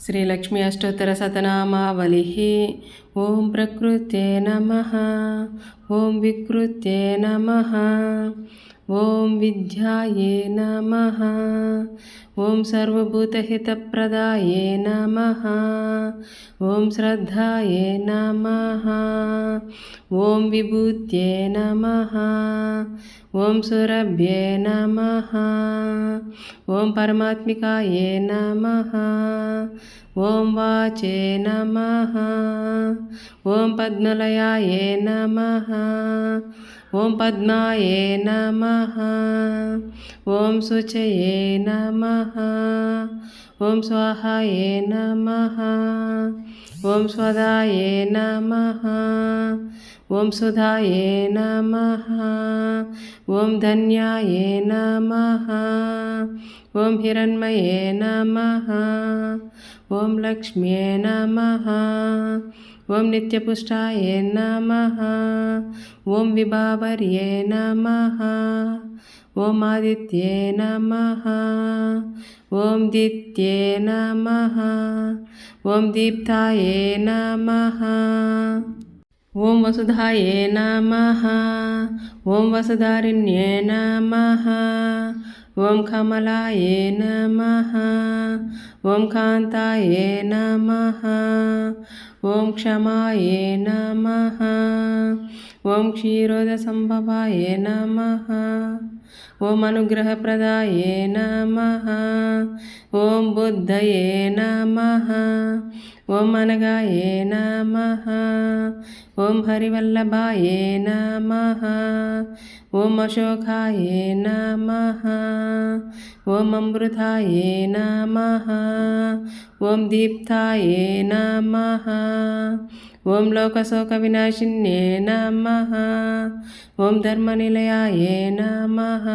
श्रीलक्ष्मी अष्टोत्तर शतनामावलिः। ओं प्रकृते नमः। ओं विकृते नमः। ओं विद्याये नमः। ओं सर्वभूतहितप्रदाये नमः। ओं श्रद्धाये नमः। ओं विभूत्ये नमः। ओं सुरभ्ये नमः। ओं परमात्मिकाये नमः। ओं वाचे नमः। ओं पद्मलयाये नमः। ओं पद्माये नमः। ओं शुचये नमः। ओं स्वाहाये नमः। ओं स्वदाये नमः। ओं सुधाये नमः। ओं धन्याये नमः। ओं हिरण्मये नमः। ओं लक्ष्म्ये नमः। ओं नित्यपुष्टाये नमः। ओं विभावर्ये नमः। ओं आदित्ये नमः। ओं दित्ये नमः। ओं दीप्ताये नमः। ओं वसुधाये नमः। ओं वसुधारिण्ये नमः। ओं कमलाये नमः। ओं कान्ताये नमः। ओं क्षमाये नमः। ओं क्षीरोदसंभवाये नमः। ओं अनुग्रहप्रदाये नमः। ओं बुद्धये नमः। ओं अनगाये नमः। ओं हरिवल्लभाये नमः। ओं अशोकाये नमः। ओं अमृताये नमः। ओं दीप्ताये नमः। ओं लोकशोकविनाशिन्ये नमः। ओं धर्मनिलयाये नमः।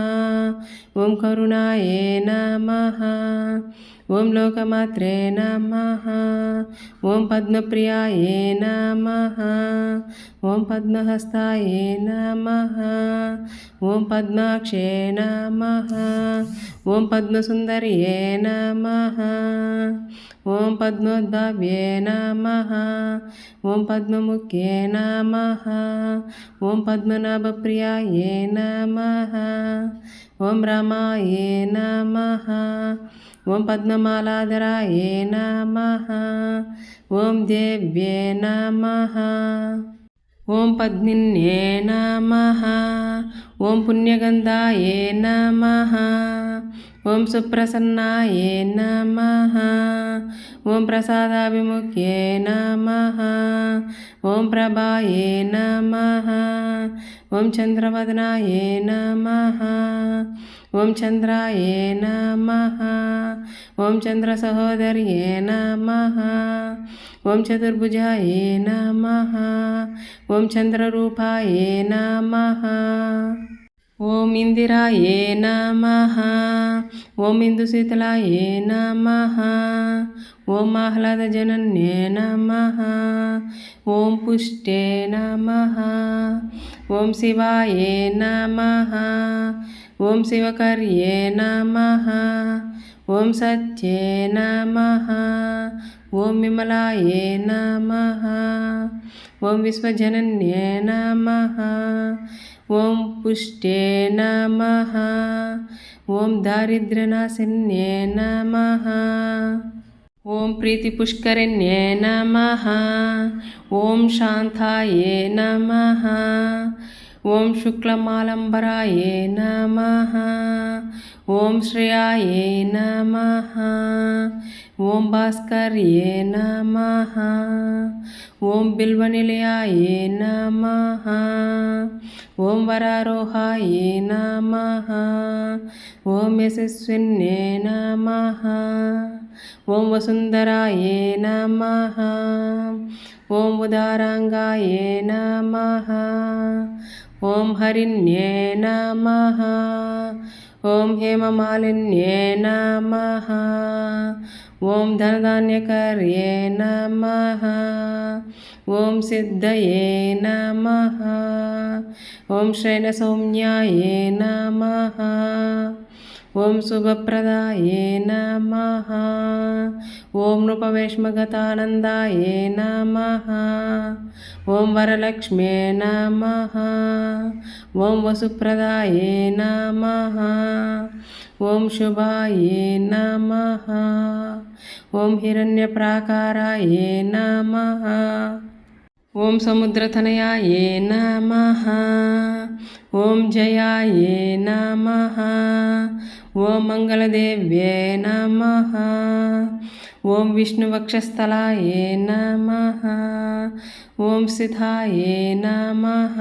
ओं करुणाये नमः। ओं लोकमात्रे नमः। ओं पद्मप्रियाये नमः। ओं पद्महस्ताये नमः। ओं पद्माक्षे नमः। ओं पद्मसुन्दर्ये नमः। ओं पद्मोद्भाव्ये नमः। ओं पद्ममुख्ये नमः। ओं पद्मनाभप्रियाये नमः। ओं रामाये नमः। ओं पद्ममालाधराये नमः। ओं देव्ये नमः। ओं पद्मिन्ये नमः। ओं पुण्यगन्धाये नमः। ओं सुप्रसन्नाये नमः। ओं प्रसादाभिमुख्ये नमः। ओं प्रभाये नमः। ओं चन्द्रवदनाये नमः। ओं चन्द्राये नमः। ओं चन्द्रसहोदर्ये नमः। ओं चतुर्भुजाये नमः। ओं चन्द्ररूपाये नमः। ओं इंदिराये नमः। ओं इंदुशीतलाये नमः। ओं आह्लादजनन्ये नमः। ओं पुष्टे नमः। ओं शिवाये नमः। ओं शिवकर्ये नमः। ओं सत्ये नमः। ओं विमलाये नमः। ओं विश्वजनन्ये नमः। ओं पुष्टे नमः। ओं दारिद्र्यनाशिन्ये नमः। ओं प्रीतिपुष्करिण्ये नमः। ओं शान्ताये नमः। ओं शुक्लमालम्बराये नमः। ओं श्रेयाये नमः। ओं भास्कर्ये नमः। ओं बिल्वनिलयाये नमः। ओं वरारोहाये नमः। ओं यशस्विन्ये नमः। ओं वसुन्धराये नमः। ओं उदारांगाये नमः। ओं हरिण्ये नमः। ओं हेममालिन्ये नमः। ओं धनधान्यकर्ये नमः। ओं सिद्धये नमः। ओं शयनसौम्याये नमः। ఓం శుభప్రదాయే నమః. ఓం నృపవేష్మగతానందాయే నమః. ఓం వరలక్ష్మే నమః. ఓం వసుప్రదాయే నమః. ఓం శుభాయే నమః. ఓం హిరణ్యప్రాకారాయే నమః. ఓం సముద్రతనయాయే నమః. ఓం జయాయే నమః. ఓం మంగళదేవ్యే నమః. ఓం విష్ణువక్షస్థలాయే నమః. ఓం స్థితాయే నమః.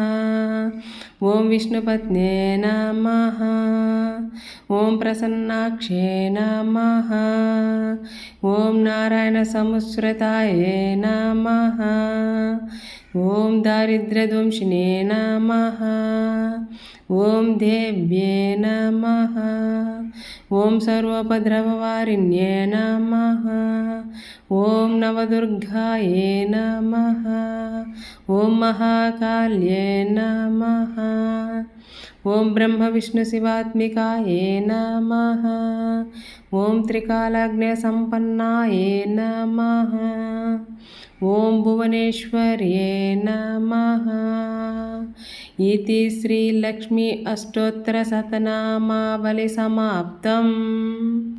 ఓం విష్ణుపత్నే నమః. ఓం ప్రసన్నాక్షే నమః. ఓం నారాయణ సంస్కృతాయే నమః. ఓం దారిద్ర్యధ్వంసినే నమః. ఓం దేవ్యే నమః. ఓం సర్వోపద్రవవారిణ్యే నమః. ఓం నవదుర్గాయే నమః. ఓం మహాకాళ్యే నమః. ఓం బ్రహ్మ విష్ణు శివాత్మికాయే నమః. ఓం త్రికాలజ్ఞసంపన్నాయే నమః. ఓం భువనేశ్వర్యే నమః. ఇతి శ్రీలక్ష్మీ అష్టోత్తర శతనామావళి సమాప్తం.